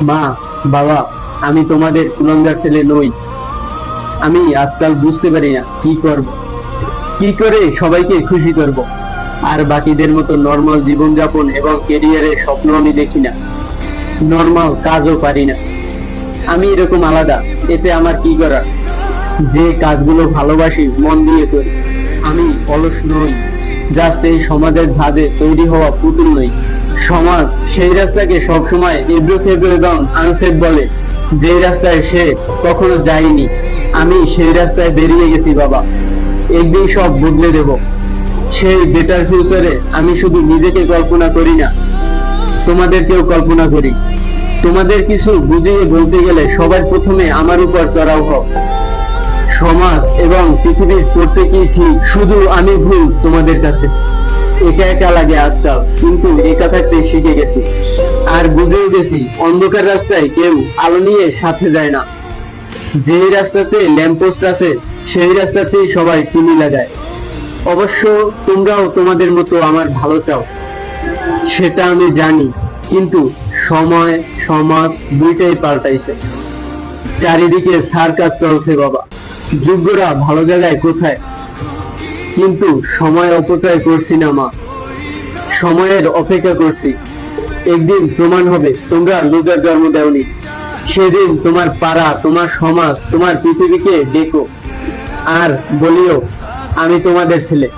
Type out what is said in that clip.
মা, বাবা, আমি তোমাদের কুলাঙ্গার ছেলে নই। আমি আজকাল বুঝতে পারি না কি করব, কি করে সবাইকে খুশি করব। আর বাকিদের মতো নর্মাল জীবনযাপন এবং ক্যারিয়ারের স্বপ্ন আমি দেখি না, নর্মাল কাজও পারি না। আমি এরকম আলাদা, এতে আমার কি করার? যে কাজগুলো ভালোবাসি মন দিয়ে করি। আমি অলস নই, জাস্ট এই সমাজের ধাঁধে তৈরি হওয়া পুতুল নই। সমাজ সেই রাস্তাকে সবসময় এবড়ো খেবড়ো এবং আনসেফ বলে, যে রাস্তায় সে কখনো যায়নি। আমি সেই রাস্তায় বেরিয়ে গেছি বাবা, একদিন সব বদলে দেব। সেই বেটার ফিউচারে আমি শুধু নিজেকে কল্পনা করি না, তোমাদেরকেও কল্পনা করি। তোমাদের কিছু বুঝিয়ে বলতে গেলে সবার প্রথমে আমার উপর চড়াও হোক। সমাজ এবং পৃথিবীর প্রত্যেকেই ঠিক, শুধু আমি ভুল তোমাদের কাছে। একা একা লাগে আজকাল, কিন্তু একা থাকতে শিখে গেছি। আর বুঝেও গেছি, অন্ধকার রাস্তায় কেউ আলো নিয়ে সাথে যায় না। যে রাস্তাতে ল্যাম্পপোস্ট আছে সেই রাস্তাতেই সবাই চিনি লাগায়। অবশ্য তোমরাও তোমাদের মতো আমার ভালো চাও, সেটা আমি জানি। কিন্তু সময়, সমাজ দুইটাই পাল্টাইছে। চারিদিকে সার্কাস চলছে বাবা। যোগ্যরা ভালো জায়গায় কোথায়? কিন্তু সময় অপচয় করছি না মা, সময়ের অপেক্ষা করছি। একদিন প্রমাণ হবে তোমরা লুজার জন্ম দেওনি। সেদিন তোমার পাড়া, তোমার সমাজ, তোমার পৃথিবীকে দেখো আর বলিও, আমি তোমাদের ছেলে।